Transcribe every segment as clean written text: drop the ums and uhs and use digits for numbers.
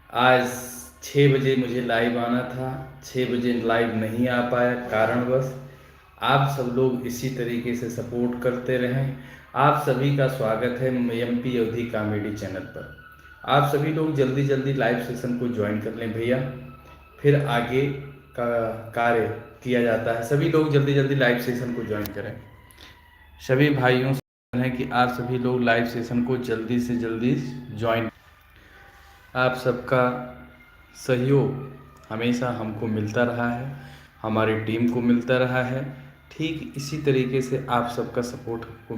आज 6 बजे मुझे लाइव आना था, 6 बजे लाइव नहीं आ पाया कारणवश। आप सब लोग इसी तरीके से सपोर्ट करते रहें। आप सभी का स्वागत है एमपी अवधी कॉमेडी चैनल पर। आप सभी लोग जल्दी जल्दी लाइव सेशन को ज्वाइन कर लें भैया, फिर आगे का कार्य किया जाता है। सभी लोग जल्दी जल्दी लाइव सेशन को ज्वाइन करें। सभी भाइयों से है कि आप सभी लोग लाइव सेशन को जल्दी से जल्दी ज्वाइन। आप सबका सहयोग हमेशा हमको मिलता रहा है, हमारी टीम को मिलता रहा है। ठीक इसी तरीके से आप सबका सपोर्ट हमको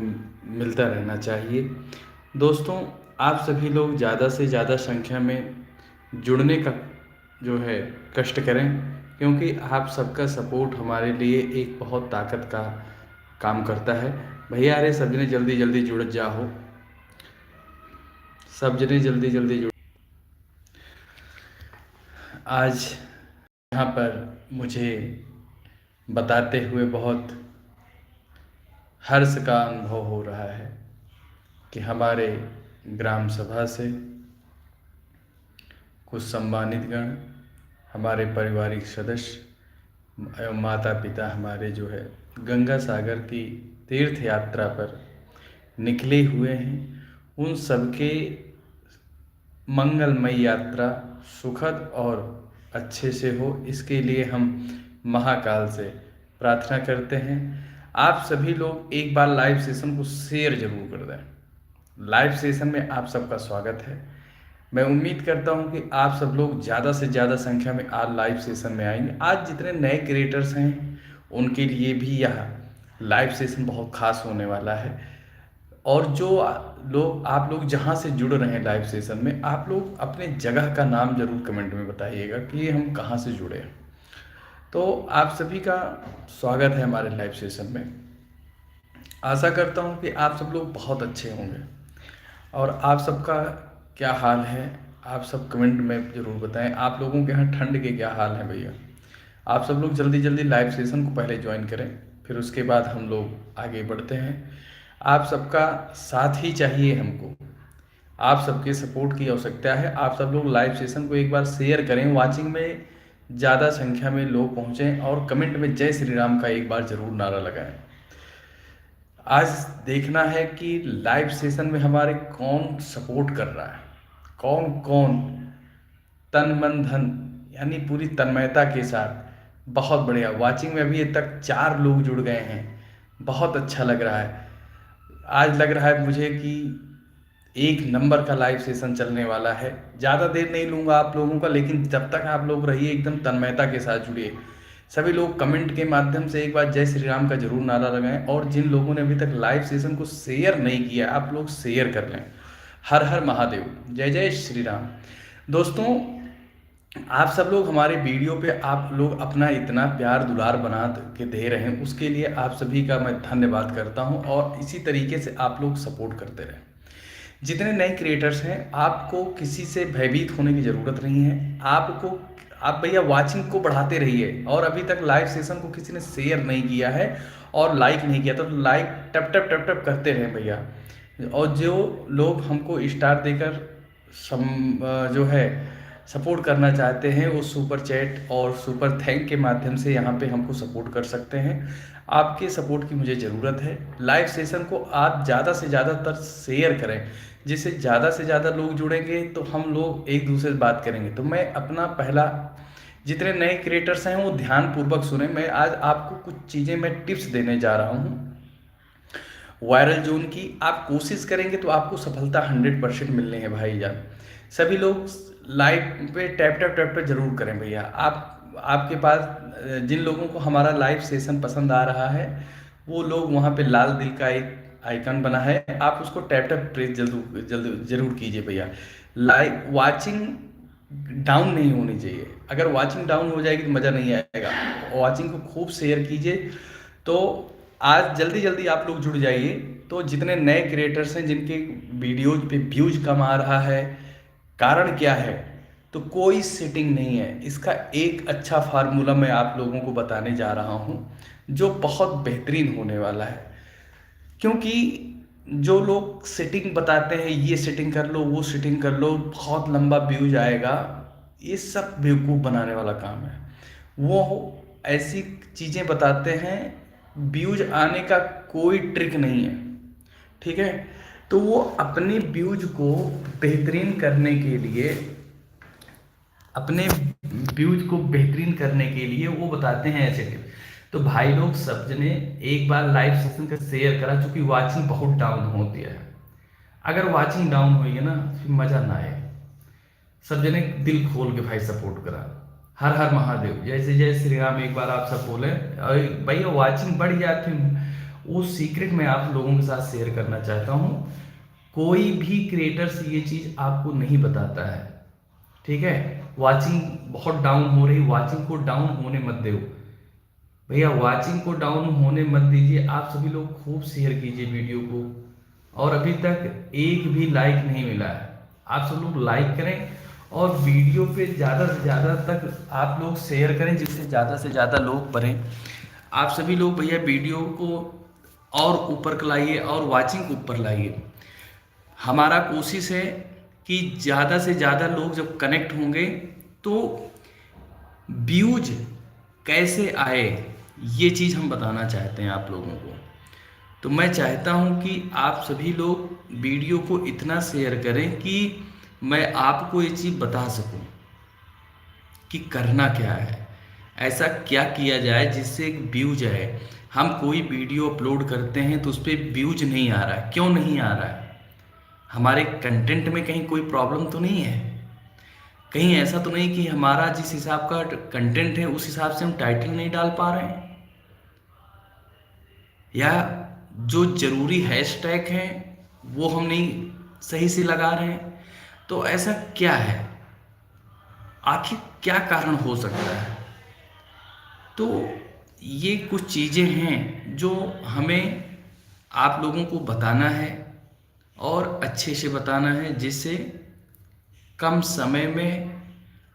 मिलता रहना चाहिए। दोस्तों, आप सभी लोग ज़्यादा से ज़्यादा संख्या में जुड़ने का जो है कष्ट करें, क्योंकि आप सबका सपोर्ट हमारे लिए एक बहुत ताकत का काम करता है। भैया अरे सब जने जल्दी जल्दी जुड़ जाओ, सब जने जल्दी जल्दी जुड़। आज यहाँ पर मुझे बताते हुए बहुत हर्ष का अनुभव हो रहा है कि हमारे ग्राम सभा से कुछ सम्मानित गण, हमारे पारिवारिक सदस्य एवं माता पिता हमारे जो है गंगा सागर की तीर्थ यात्रा पर निकले हुए हैं। उन सबके मंगलमय यात्रा सुखद और अच्छे से हो, इसके लिए हम महाकाल से प्रार्थना करते हैं। आप सभी लोग एक बार लाइव सेशन को शेयर जरूर कर दें। लाइव सेशन में आप सबका स्वागत है। मैं उम्मीद करता हूं कि आप सब लोग ज़्यादा से ज़्यादा संख्या में आज लाइव सेशन में आएंगे। आज जितने नए क्रिएटर्स हैं उनके लिए भी यह लाइव सेशन बहुत खास होने वाला है। और जो लोग आप लोग जहाँ से जुड़ रहे हैं लाइव सेशन में, आप लोग अपने जगह का नाम जरूर कमेंट में बताइएगा कि हम कहाँ से जुड़े हैं। तो आप सभी का स्वागत है हमारे लाइव सेशन में। आशा करता हूँ कि आप सब लोग बहुत अच्छे होंगे। और आप सबका क्या हाल है, आप सब कमेंट में ज़रूर बताएं। आप लोगों के यहाँ ठंड के क्या हाल है भैया। आप सब लोग जल्दी जल्दी लाइव सेशन को पहले ज्वाइन करें, फिर उसके बाद हम लोग आगे बढ़ते हैं। आप सबका साथ ही चाहिए हमको, आप सबके सपोर्ट की आवश्यकता है। आप सब लोग लाइव सेशन को एक बार शेयर करें, वाचिंग में ज़्यादा संख्या में लोग पहुँचें और कमेंट में जय श्री राम का एक बार ज़रूर नारा लगाएं। आज देखना है कि लाइव सेशन में हमारे कौन सपोर्ट कर रहा है, कौन कौन तन मन धन यानी पूरी तन्मयता के साथ। बहुत बढ़िया, वाचिंग में अभी तक 4 लोग जुड़ गए हैं, बहुत अच्छा लग रहा है। आज लग रहा है मुझे कि एक नंबर का लाइव सेशन चलने वाला है। ज़्यादा देर नहीं लूँगा आप लोगों का, लेकिन जब तक आप लोग रहिए एकदम तन्मयता के साथ जुड़िए। सभी लोग कमेंट के माध्यम से एक बार जय श्री राम का जरूर नारा लगाएं। और जिन लोगों ने अभी तक लाइव सेशन को शेयर नहीं किया, आप लोग शेयर कर लें। हर हर महादेव, जय जय श्री राम। दोस्तों, आप सब लोग हमारे वीडियो पे आप लोग अपना इतना प्यार दुलार बना के दे रहे हैं, उसके लिए आप सभी का मैं धन्यवाद करता हूं। और इसी तरीके से आप लोग सपोर्ट करते रहें। जितने नए क्रिएटर्स हैं, आपको किसी से भयभीत होने की ज़रूरत नहीं है। आप भैया वाचिंग को बढ़ाते रहिए। और अभी तक लाइव सेशन को किसी ने शेयर नहीं किया है और लाइक नहीं किया तो लाइक टप टप टप टप करते रहें भैया। और जो लोग हमको स्टार देकर जो है सपोर्ट करना चाहते हैं, वो सुपर चैट और सुपर थैंक के माध्यम से यहाँ पे हमको सपोर्ट कर सकते हैं। आपके सपोर्ट की मुझे ज़रूरत है। लाइव सेशन को आप ज़्यादा से ज़्यादातर शेयर करें, जिससे ज़्यादा से ज़्यादा लोग जुड़ेंगे तो हम लोग एक दूसरे से बात करेंगे। तो मैं अपना पहला, जितने नए क्रिएटर्स हैं वो ध्यानपूर्वक सुने। मैं आज आपको कुछ चीज़ें मैं टिप्स देने जा रहा हूँ वायरल जोन की। आप कोशिश करेंगे तो आपको सफलता 100% मिलनी है भाईजान। सभी लोग लाइव पे टैप टैप टैप टैप जरूर करें भैया। आपके पास जिन लोगों को हमारा लाइव सेशन पसंद आ रहा है, वो लोग वहाँ पे लाल दिल का एक आइकन बना है, आप उसको टैप टैप प्रेस जरूर कीजिए भैया। लाइव वाचिंग डाउन नहीं होनी चाहिए। अगर वाचिंग डाउन हो जाएगी तो मज़ा नहीं आएगा। वाचिंग को खूब शेयर कीजिए। तो आज जल्दी जल्दी आप लोग जुड़ जाइए। तो जितने नए क्रिएटर्स हैं जिनके वीडियोज पे व्यूज कम आ रहा है, कारण क्या है? तो कोई सेटिंग नहीं है। इसका एक अच्छा फार्मूला मैं आप लोगों को बताने जा रहा हूँ, जो बहुत बेहतरीन होने वाला है। क्योंकि जो लोग सेटिंग बताते हैं, ये सेटिंग कर लो, वो सेटिंग कर लो, बहुत लंबा व्यूज आएगा, ये सब बेवकूफ़ बनाने वाला काम है। वो ऐसी चीज़ें बताते हैं, व्यूज आने का कोई ट्रिक नहीं है, ठीक है। तो वो अपने व्यूज को बेहतरीन करने के लिए, अपने व्यूज को बेहतरीन करने के लिए वो बताते हैं ऐसे टिप। तो भाई लोग सब जने एक बार लाइव सेशन का शेयर करा, चूंकि वाचिंग बहुत डाउन होती है। अगर वाचिंग डाउन हुई है ना, फिर मजा ना आए। सब जने दिल खोल के भाई सपोर्ट करा। हर हर महादेव, जैसे जय श्री राम एक बार आप सब बोले, और भैया वाचिंग बढ़ जाती। वो सीक्रेट मैं आप लोगों के साथ शेयर करना चाहता हूँ। कोई भी क्रिएटर्स ये चीज़ आपको नहीं बताता है, ठीक है। वाचिंग बहुत डाउन हो रही, वाचिंग को डाउन होने मत दो भैया, वाचिंग को डाउन होने मत दीजिए। आप सभी लोग खूब शेयर कीजिए वीडियो को, और अभी तक एक भी लाइक नहीं मिला है। आप सब लोग लाइक करें और वीडियो पे ज़्यादा से ज़्यादा तक आप लोग शेयर करें, जिससे ज़्यादा से ज़्यादा लोग पढ़ें। आप सभी लोग भैया वीडियो को और ऊपर लाइए और वाचिंग को ऊपर लाइए। हमारा कोशिश है कि ज़्यादा से ज़्यादा लोग जब कनेक्ट होंगे तो व्यूज कैसे आए, ये चीज़ हम बताना चाहते हैं आप लोगों को। तो मैं चाहता हूं कि आप सभी लोग वीडियो को इतना शेयर करें कि मैं आपको ये चीज़ बता सकूं कि करना क्या है, ऐसा क्या किया जाए जिससे एक व्यूज आए। हम कोई वीडियो अपलोड करते हैं तो उस पर व्यूज नहीं आ रहा है, क्यों नहीं आ रहा है? हमारे कंटेंट में कहीं कोई प्रॉब्लम तो नहीं है? कहीं ऐसा तो नहीं कि हमारा जिस हिसाब का कंटेंट है उस हिसाब से हम टाइटल नहीं डाल पा रहे हैं, या जो जरूरी हैशटैग हैं वो हम नहीं सही से लगा रहे हैं? तो ऐसा क्या है, आखिर क्या कारण हो सकता है? तो ये कुछ चीज़ें हैं जो हमें आप लोगों को बताना है, और अच्छे से बताना है, जिससे कम समय में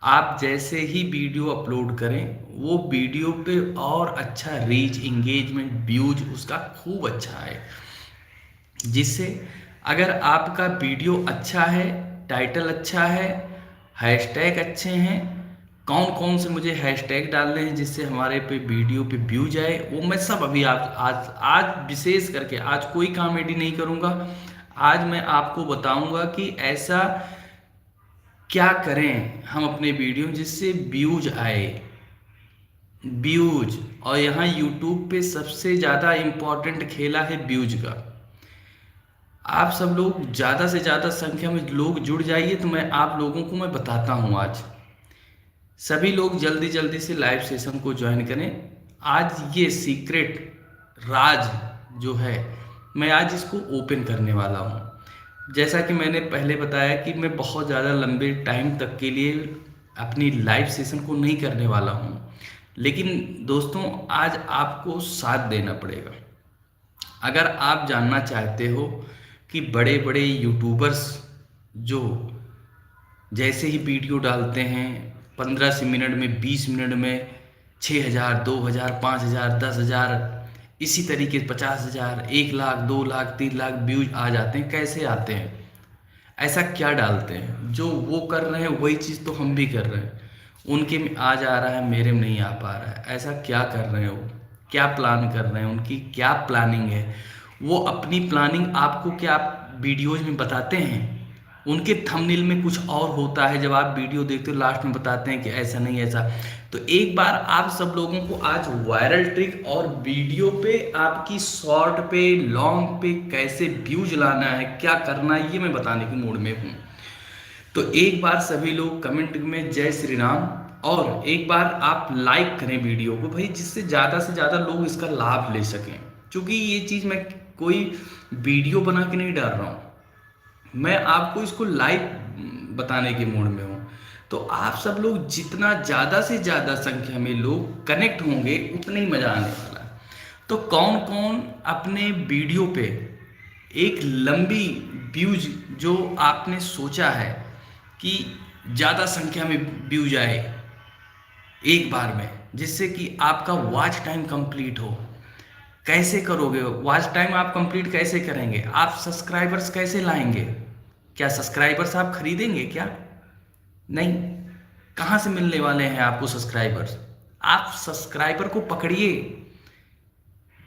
आप जैसे ही वीडियो अपलोड करें वो वीडियो पे और अच्छा रीच, इंगेजमेंट, व्यूज उसका खूब अच्छा है। जिससे अगर आपका वीडियो अच्छा है, टाइटल अच्छा है, हैशटैग अच्छे हैं, कौन कौन से मुझे हैशटैग डालने हैं जिससे हमारे पे वीडियो पे व्यूज आए, वो मैं सब अभी आप आज आज विशेष करके आज कोई कॉमेडी नहीं करूँगा। आज मैं आपको बताऊंगा कि ऐसा क्या करें हम अपने वीडियो जिससे व्यूज आए, व्यूज। और यहाँ यूट्यूब पे सबसे ज़्यादा इम्पोर्टेंट खेला है व्यूज का। आप सब लोग ज़्यादा से ज़्यादा संख्या में लोग जुड़ जाइए, तो मैं आप लोगों को मैं बताता हूँ। आज सभी लोग जल्दी जल्दी से लाइव सेशन को ज्वाइन करें। आज ये सीक्रेट राज जो है, मैं आज इसको ओपन करने वाला हूँ। जैसा कि मैंने पहले बताया कि मैं बहुत ज़्यादा लंबे टाइम तक के लिए अपनी लाइव सेशन को नहीं करने वाला हूँ, लेकिन दोस्तों आज आपको साथ देना पड़ेगा। अगर आप जानना चाहते हो कि बड़े बड़े यूट्यूबर्स जो जैसे ही वीडियो डालते हैं 15 से मिनट में, 20 मिनट में 6,000, 2,000, 5,000, 10,000, इसी तरीके 50,000, 1 लाख, 2 लाख, 3 लाख व्यूज आ जाते हैं, कैसे आते हैं? ऐसा क्या डालते हैं? जो वो कर रहे हैं वही चीज़ तो हम भी कर रहे हैं। उनके में आ जा रहा है, मेरे में नहीं आ पा रहा है। ऐसा क्या कर रहे हैं वो? क्या प्लान कर रहे हैं? उनकी क्या प्लानिंग है? वो अपनी प्लानिंग आपको क्या वीडियोज में बताते हैं? उनके थंबनेल में कुछ और होता है, जब आप वीडियो देखते हो लास्ट में बताते हैं कि ऐसा नहीं ऐसा। तो एक बार आप सब लोगों को आज वायरल ट्रिक और वीडियो पे, आपकी शॉर्ट पे, लॉन्ग पे कैसे व्यूज लाना है, क्या करना है, ये मैं बताने के मूड में हूँ। तो एक बार सभी लोग कमेंट में जय श्री राम, और एक बार आप लाइक करें वीडियो को भाई, जिससे ज़्यादा से ज़्यादा लोग इसका लाभ ले सकें। क्योंकि ये चीज़ मैं कोई वीडियो बना के नहीं डाल रहा हूँ, मैं आपको इसको लाइव बताने के मूड में हूँ। तो आप सब लोग जितना ज़्यादा से ज़्यादा संख्या में लोग कनेक्ट होंगे उतना ही मज़ा आने वाला है। तो कौन कौन अपने वीडियो पे एक लंबी व्यूज जो आपने सोचा है कि ज़्यादा संख्या में व्यूज आए एक बार में, जिससे कि आपका वॉच टाइम कंप्लीट हो, कैसे करोगे? वॉच टाइम आप कंप्लीट कैसे करेंगे? आप सब्सक्राइबर्स कैसे लाएंगे? क्या सब्सक्राइबर्स आप खरीदेंगे क्या? नहीं। कहाँ से मिलने वाले हैं आपको सब्सक्राइबर्स? आप सब्सक्राइबर को पकड़िए,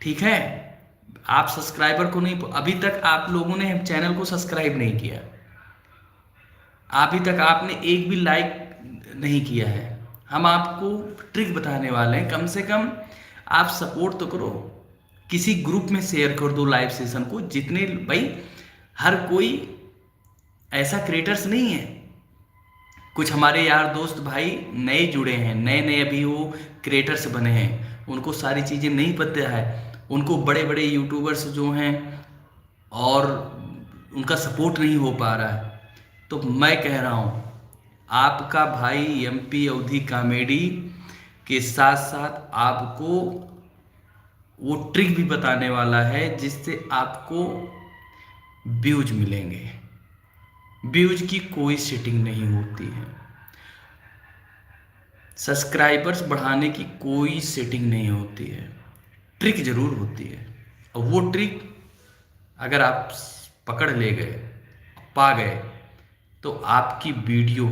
ठीक है? आप सब्सक्राइबर को नहीं, अभी तक आप लोगों ने चैनल को सब्सक्राइब नहीं किया, अभी तक आपने एक भी लाइक नहीं किया है। हम आपको ट्रिक बताने वाले हैं, कम से कम आप सपोर्ट तो करो, किसी ग्रुप में शेयर कर दो लाइव सेशन को। जितने भाई, हर कोई ऐसा क्रिएटर्स नहीं है, कुछ हमारे यार दोस्त भाई नए जुड़े हैं, नए नए अभी वो क्रिएटर्स बने हैं, उनको सारी चीज़ें नहीं पता है, उनको बड़े बड़े यूट्यूबर्स जो हैं और उनका सपोर्ट नहीं हो पा रहा है। तो मैं कह रहा हूँ, आपका भाई एमपी अवधी कॉमेडी के साथ साथ आपको वो ट्रिक भी बताने वाला है जिससे आपको व्यूज मिलेंगे। व्यूज की कोई सेटिंग नहीं होती है, सब्सक्राइबर्स बढ़ाने की कोई सेटिंग नहीं होती है, ट्रिक जरूर होती है। और वो ट्रिक अगर आप पकड़ ले गए, पा गए, तो आपकी वीडियो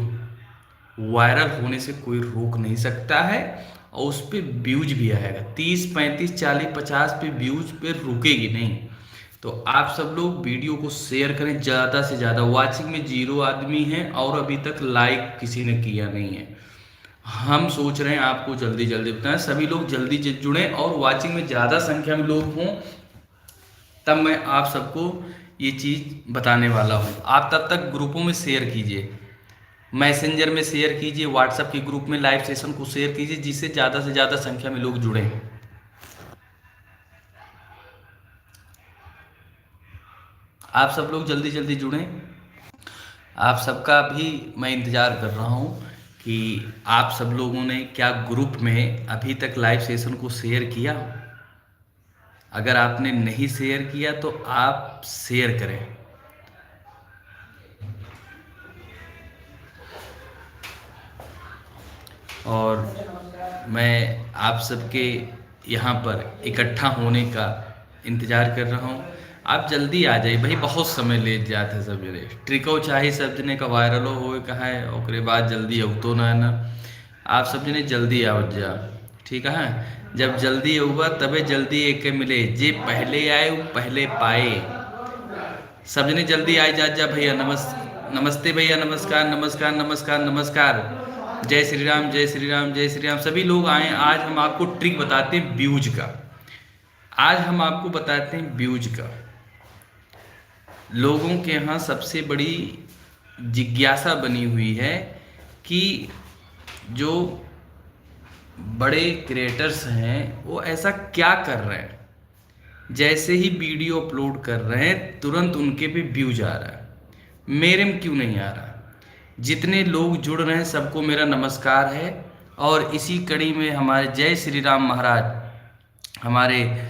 वायरल होने से कोई रोक नहीं सकता है, और उस पर व्यूज भी आएगा। 30, 35, 40, 50 पे व्यूज पे रुकेगी नहीं। तो आप सब लोग वीडियो को शेयर करें ज़्यादा से ज़्यादा। वाचिंग में 0 आदमी हैं और अभी तक लाइक किसी ने किया नहीं है। हम सोच रहे हैं आपको जल्दी जल्दी बताएं, सभी लोग जल्दी जुड़ें और वाचिंग में ज़्यादा संख्या में लोग हों, तब मैं आप सबको ये चीज़ बताने वाला हूँ। आप तब तक ग्रुपों में शेयर कीजिए, मैसेंजर में शेयर कीजिए, व्हाट्सएप के ग्रुप में लाइव सेशन को शेयर कीजिए, जिससे ज़्यादा से ज़्यादा संख्या में लोग जुड़ें। आप सब लोग जल्दी जल्दी जुड़ें। आप सबका भी मैं इंतज़ार कर रहा हूँ कि आप सब लोगों ने क्या ग्रुप में अभी तक लाइव सेशन को शेयर किया। अगर आपने नहीं शेयर किया तो आप शेयर करें। और मैं आप सबके यहाँ पर इकट्ठा होने का इंतज़ार कर रहा हूँ। आप जल्दी आ जाइए भाई, बहुत समय ले जाते सब जने ट्रिको चाहे सब जने का वायरलो हो कहा है, ओकरे बाद जल्दी अवतो ना ना। आप सब जने जल्दी आओ जा, ठीक है? जब जल्दी होगा तबे जल्दी एक मिले, जे पहले आए वो पहले पाए। सब जने जल्दी आए जा भैया। नमस्ते भैया, नमस्कार नमस्कार नमस्कार नमस्कार। जय श्री राम, जय श्री राम, जय श्री राम। सभी लोग आए। आज हम आपको ट्रिक बताते हैं व्यूज का। आज हम आपको बताते हैं व्यूज का। लोगों के यहाँ सबसे बड़ी जिज्ञासा बनी हुई है कि जो बड़े क्रिएटर्स हैं वो ऐसा क्या कर रहे हैं, जैसे ही वीडियो अपलोड कर रहे हैं तुरंत उनके पे व्यूज आ रहा है, मेरे में क्यों नहीं आ रहा? जितने लोग जुड़ रहे हैं सबको मेरा नमस्कार है। और इसी कड़ी में हमारे जय श्री राम महाराज, हमारे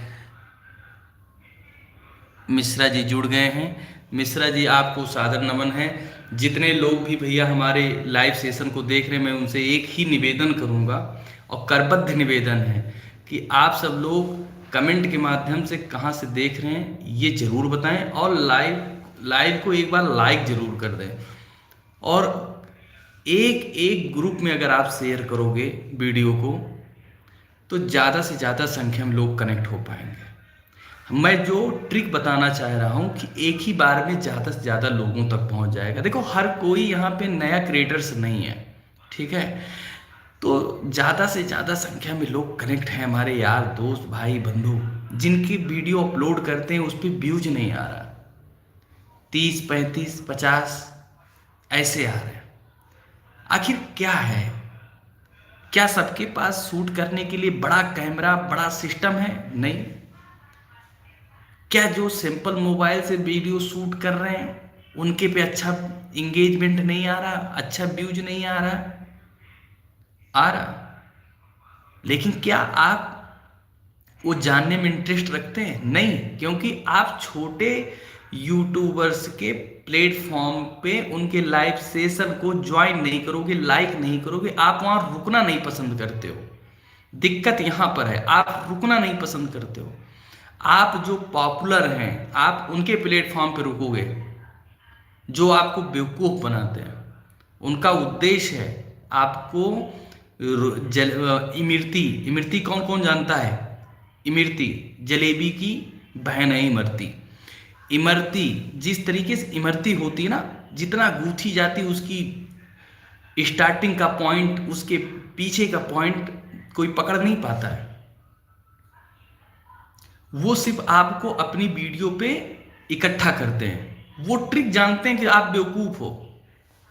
मिश्रा जी जुड़ गए हैं। मिश्रा जी आपको सादर नमन है। जितने लोग भी भैया हमारे लाइव सेशन को देख रहे हैं, मैं उनसे एक ही निवेदन करूंगा और करबद्ध निवेदन है कि आप सब लोग कमेंट के माध्यम से कहां से देख रहे हैं ये जरूर बताएं, और लाइव को एक बार लाइक जरूर कर दें। और एक एक ग्रुप में अगर आप शेयर करोगे वीडियो को तो ज़्यादा से ज़्यादा संख्या में लोग कनेक्ट हो पाएंगे। मैं जो ट्रिक बताना चाह रहा हूँ कि एक ही बार में ज़्यादा से ज़्यादा लोगों तक पहुँच जाएगा। देखो, हर कोई यहाँ पे नया क्रिएटर्स नहीं है, ठीक है? तो ज़्यादा से ज़्यादा संख्या में लोग कनेक्ट हैं, हमारे यार दोस्त भाई बंधु, जिनकी वीडियो अपलोड करते हैं उस पर व्यूज नहीं आ रहा, 30, 35, 50 ऐसे आ रहे हैं। आखिर क्या है? क्या सबके पास शूट करने के लिए बड़ा कैमरा, बड़ा सिस्टम है? नहीं। क्या जो सिंपल मोबाइल से वीडियो शूट कर रहे हैं उनके पे अच्छा इंगेजमेंट नहीं आ रहा, अच्छा व्यूज नहीं आ रहा? आ रहा। लेकिन क्या आप वो जानने में इंटरेस्ट रखते हैं? नहीं, क्योंकि आप छोटे यूट्यूबर्स के प्लेटफॉर्म पे उनके लाइव सेशन को ज्वाइन नहीं करोगे, लाइक नहीं करोगे, आप वहां रुकना नहीं पसंद करते हो। दिक्कत यहां पर है, आप रुकना नहीं पसंद करते हो। आप जो पॉपुलर हैं आप उनके प्लेटफॉर्म पे रुकोगे जो आपको बेवकूफ बनाते हैं। उनका उद्देश्य है आपको इमरती, इमरती कौन कौन जानता है? इमरती जलेबी की बहन है इमरती। इमरती जिस तरीके से इमरती होती है ना, जितना गूंथी जाती उसकी स्टार्टिंग का पॉइंट, उसके पीछे का पॉइंट कोई पकड़ नहीं पाता है। वो सिर्फ आपको अपनी वीडियो पे इकट्ठा करते हैं। वो ट्रिक जानते हैं कि आप बेवकूफ हो,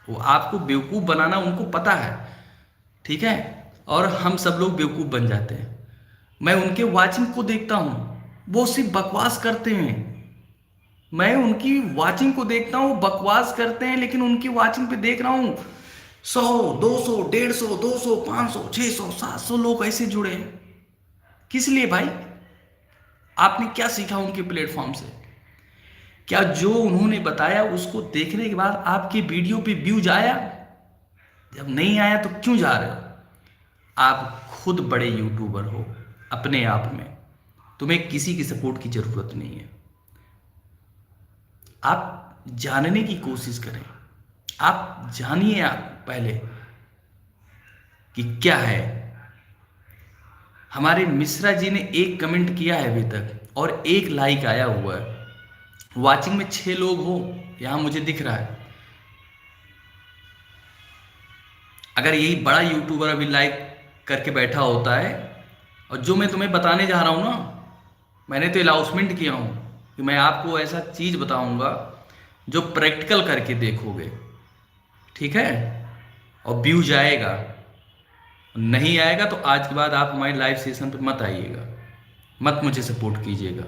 वो आपको बेवकूफ बनाना उनको पता है, ठीक है। और हम सब लोग बेवकूफ बन जाते हैं। मैं उनके वाचिंग को देखता हूँ, वो सिर्फ बकवास करते हैं। मैं उनकी वाचिंग को देखता हूँ, बकवास करते हैं, लेकिन उनकी वाचिंग पे देख रहा हूँ 100, 200, 150, 200, 500, 600, 700 लोग ऐसे जुड़े हैं। किस लिए भाई? आपने क्या सीखा उनके प्लेटफॉर्म से? क्या जो उन्होंने बताया उसको देखने के बाद आपकी वीडियो पे व्यूज आया? जब नहीं आया तो क्यों जा रहे हो? आप खुद बड़े यूट्यूबर हो अपने आप में, तुम्हें किसी की सपोर्ट की जरूरत नहीं है। आप जानने की कोशिश करें, आप जानिए आप पहले कि क्या है। हमारे मिश्रा जी ने एक कमेंट किया है अभी तक और एक लाइक आया हुआ है। वाचिंग में 6 लोग हो, यहां मुझे दिख रहा है। अगर यही बड़ा यूट्यूबर अभी लाइक करके बैठा होता है, और जो मैं तुम्हें बताने जा रहा हूं ना, मैंने तो अनाउंसमेंट किया हूं कि मैं आपको ऐसा चीज बताऊंगा जो प्रैक्टिकल करके देखोगे, ठीक है। और व्यू जाएगा, नहीं आएगा तो आज के बाद आप हमारे लाइव सेशन पे मत आइएगा, मत मुझे सपोर्ट कीजिएगा।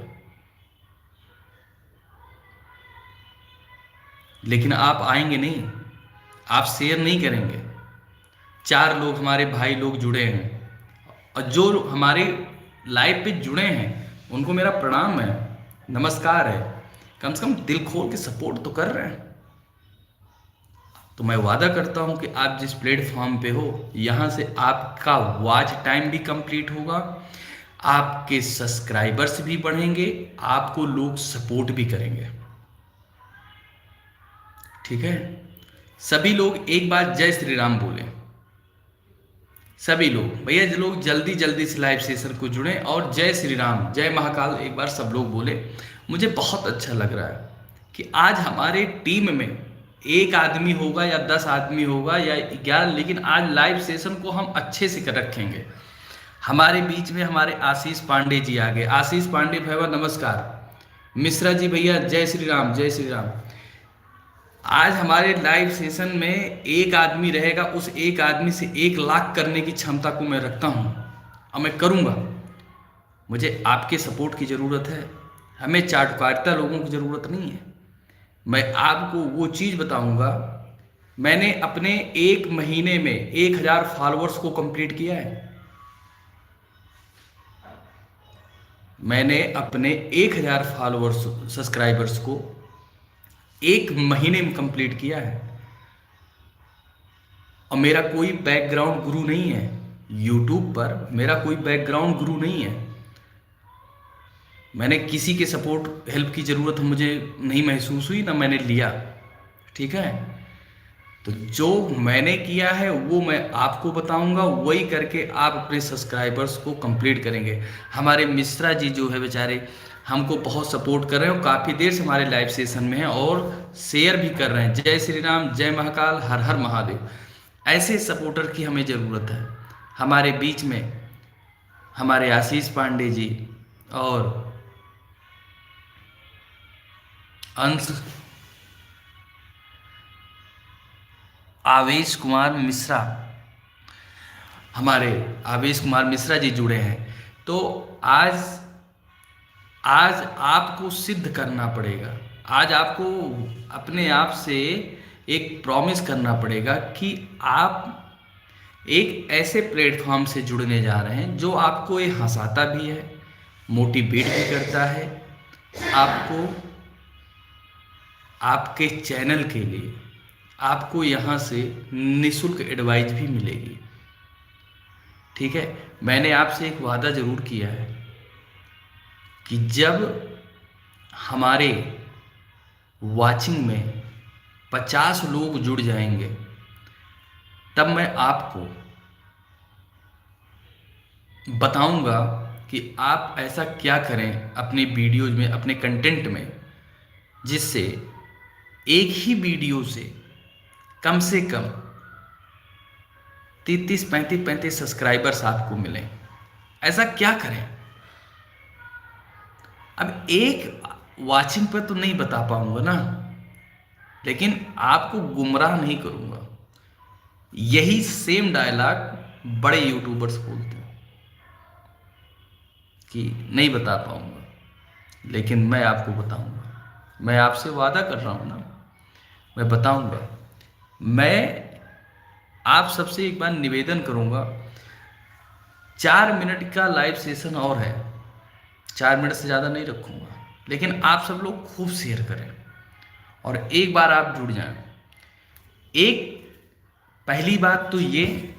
लेकिन आप आएंगे नहीं, आप शेयर नहीं करेंगे। 4 लोग हमारे भाई लोग जुड़े हैं, और जो हमारे लाइव पे जुड़े हैं उनको मेरा प्रणाम है, नमस्कार है। कम से कम दिल खोल के सपोर्ट तो कर रहे हैं। तो मैं वादा करता हूं कि आप जिस प्लेटफॉर्म पे हो, यहां से आपका वॉच टाइम भी कंप्लीट होगा, आपके सब्सक्राइबर्स भी बढ़ेंगे, आपको लोग सपोर्ट भी करेंगे, ठीक है। सभी लोग एक बार जय श्री राम बोलें। सभी लोग भैया, जो लोग जल्दी जल्दी से लाइव सेशन को जुड़ें और जय श्री राम, जय महाकाल एक बार सब लोग बोले। मुझे बहुत अच्छा लग रहा है कि आज हमारे टीम में 1 आदमी होगा या 10 आदमी होगा या 11, लेकिन आज लाइव सेशन को हम अच्छे से कर रखेंगे। हमारे बीच में हमारे आशीष पांडे जी आ गए। आशीष पांडे भैया नमस्कार। मिश्रा जी भैया जय श्री राम, जय श्री राम। आज हमारे लाइव सेशन में 1 आदमी रहेगा, उस 1 आदमी से 1 लाख करने की क्षमता को मैं रखता हूं और मैं करूंगा। मुझे आपके सपोर्ट की ज़रूरत है, हमें चाटुकारिता लोगों की ज़रूरत नहीं है। मैं आपको वो चीज़ बताऊंगा। मैंने अपने 1 महीने में 1000 फॉलोअर्स को कंप्लीट किया है। मैंने अपने 1000 फॉलोअर्स सब्सक्राइबर्स को 1 महीने में कंप्लीट किया है। और मेरा कोई बैकग्राउंड गुरु नहीं है, यूट्यूब पर मेरा कोई बैकग्राउंड गुरु नहीं है। मैंने किसी के सपोर्ट हेल्प की ज़रूरत मुझे नहीं महसूस हुई, ना मैंने लिया, ठीक है। तो जो मैंने किया है वो मैं आपको बताऊंगा, वही करके आप अपने सब्सक्राइबर्स को कंप्लीट करेंगे। हमारे मिश्रा जी जो है बेचारे हमको बहुत सपोर्ट कर रहे हैं और काफ़ी देर से हमारे लाइव सेशन में हैं और शेयर भी कर रहे हैं। जय श्री राम, जय महाकाल, हर हर महादेव। ऐसे सपोर्टर की हमें ज़रूरत है। हमारे बीच में हमारे आशीष पांडे जी और अंश आवेश कुमार मिश्रा, हमारे आवेश कुमार मिश्रा जी जुड़े हैं। तो आज आपको सिद्ध करना पड़ेगा। आज आपको अपने आप से एक प्रॉमिस करना पड़ेगा कि आप एक ऐसे प्लेटफॉर्म से जुड़ने जा रहे हैं जो आपको ये हंसाता भी है, मोटिवेट भी करता है, आपको आपके चैनल के लिए आपको यहाँ से निःशुल्क एडवाइस भी मिलेगी, ठीक है। मैंने आपसे एक वादा ज़रूर किया है कि जब हमारे वाचिंग में 50 लोग जुड़ जाएंगे तब मैं आपको बताऊंगा कि आप ऐसा क्या करें अपनी वीडियोज में, अपने कंटेंट में, जिससे एक ही वीडियो से कम 33 35 सब्सक्राइबर्स आपको मिलें। ऐसा क्या करें? अब एक वॉचिंग पर तो नहीं बता पाऊंगा ना, लेकिन आपको गुमराह नहीं करूंगा। यही सेम डायलॉग बड़े यूट्यूबर्स बोलते हैं कि नहीं बता पाऊंगा, लेकिन मैं आपको बताऊंगा। मैं आपसे वादा कर रहा हूं ना, मैं बताऊंगा। मैं आप सबसे एक बार निवेदन करूंगा, 4 मिनट का लाइव सेशन और है, 4 मिनट से ज़्यादा नहीं रखूंगा, लेकिन आप सब लोग खूब शेयर करें और एक बार आप जुड़ जाएं। एक पहली बात तो ये,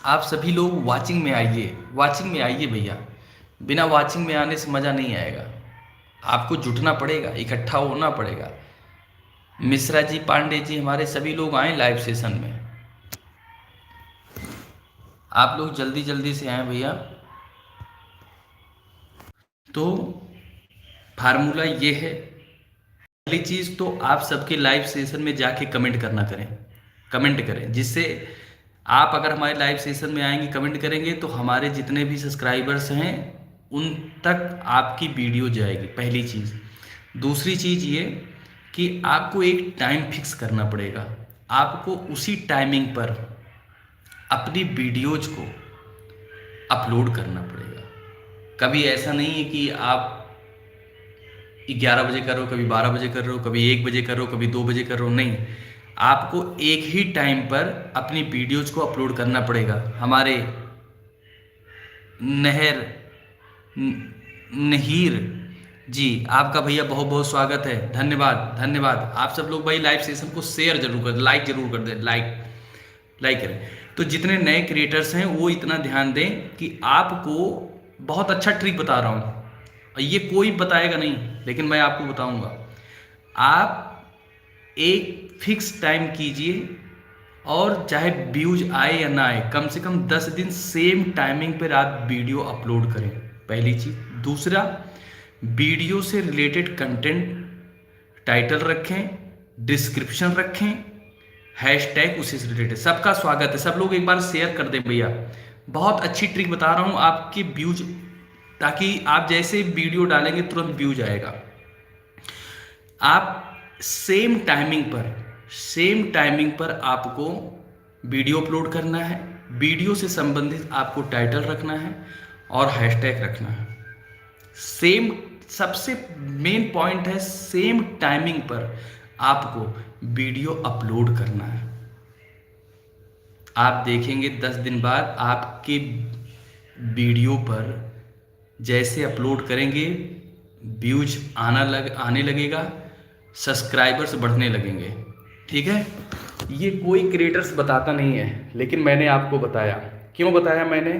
आप सभी लोग वाचिंग में आइए, वाचिंग में आइए भैया। बिना वाचिंग में आने से मज़ा नहीं आएगा, आपको जुटना पड़ेगा, इकट्ठा होना पड़ेगा। मिश्रा जी, पांडे जी, हमारे सभी लोग आए लाइव सेशन में। आप लोग जल्दी जल्दी से आए भैया। तो फार्मूला ये है, पहली चीज़ तो आप सबके लाइव सेशन में जाके कमेंट करें, जिससे आप अगर हमारे लाइव सेशन में आएंगे, कमेंट करेंगे, तो हमारे जितने भी सब्सक्राइबर्स हैं उन तक आपकी वीडियो जाएगी, पहली चीज़। दूसरी चीज़ ये कि आपको एक टाइम फिक्स करना पड़ेगा, आपको उसी टाइमिंग पर अपनी वीडियोज को अपलोड करना पड़ेगा। कभी ऐसा नहीं है कि आप 11 बजे कर रहे हो, कभी 12 बजे कर रहे हो, कभी 1 बजे कर रहे हो, कभी 2 बजे कर रहे हो, नहीं। आपको एक ही टाइम पर अपनी वीडियोज को अपलोड करना पड़ेगा। हमारे नहीर जी, आपका भैया बहुत बहुत स्वागत है, धन्यवाद धन्यवाद। आप सब लोग भाई लाइव सेशन को शेयर जरूर कर दें, लाइक जरूर कर दें, लाइक करें। तो जितने नए क्रिएटर्स हैं वो इतना ध्यान दें कि आपको बहुत अच्छा ट्रिक बता रहा हूँ, और ये कोई बताएगा नहीं, लेकिन मैं आपको बताऊंगा। आप एक फिक्स टाइम कीजिए, और चाहे व्यूज आए या ना आए, कम से कम 10 दिन सेम टाइमिंग पर आप वीडियो अपलोड करें, पहली चीज़। दूसरा, वीडियो से रिलेटेड कंटेंट टाइटल रखें, डिस्क्रिप्शन रखें, हैशटैग उसी से रिलेटेड। सबका स्वागत है, सब लोग एक बार शेयर कर दें भैया। बहुत अच्छी ट्रिक बता रहा हूँ आपके व्यूज, ताकि आप जैसे वीडियो डालेंगे तुरंत व्यूज आएगा। आप सेम टाइमिंग पर आपको वीडियो अपलोड करना है, वीडियो से संबंधित आपको टाइटल रखना है और हैशटैग रखना है। सेम, सबसे मेन पॉइंट है, सेम टाइमिंग पर आपको वीडियो अपलोड करना है। आप देखेंगे 10 दिन बाद आपके वीडियो पर जैसे अपलोड करेंगे, व्यूज आने लगेगा, सब्सक्राइबर्स बढ़ने लगेंगे। ठीक है, ये कोई क्रिएटर्स बताता नहीं है, लेकिन मैंने आपको बताया। क्यों बताया मैंने?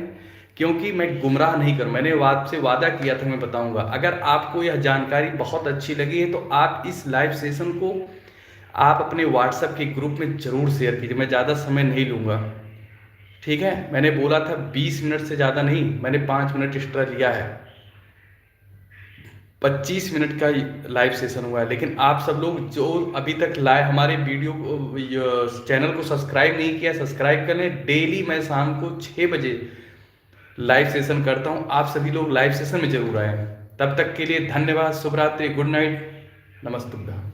क्योंकि मैं गुमराह नहीं करूँ। मैंने आपसे वादा किया था मैं बताऊंगा। अगर आपको यह जानकारी बहुत अच्छी लगी है तो आप इस लाइव सेशन को आप अपने व्हाट्सएप के ग्रुप में ज़रूर शेयर कीजिए। मैं ज़्यादा समय नहीं लूँगा, ठीक है? मैंने बोला था 20 मिनट से ज़्यादा नहीं, मैंने 5 मिनट एक्स्ट्रा लिया है। 25 मिनट का लाइव सेशन हुआ है, लेकिन आप सब लोग जो अभी तक हमारे वीडियो चैनल को सब्सक्राइब नहीं किया, सब्सक्राइब कर लें। डेली मैं शाम को 6 बजे लाइव सेशन करता हूं, आप सभी लोग लाइव सेशन में जरूर आए। तब तक के लिए धन्यवाद, शुभ रात्रि, गुड नाइट, नमस्तुभ्यं।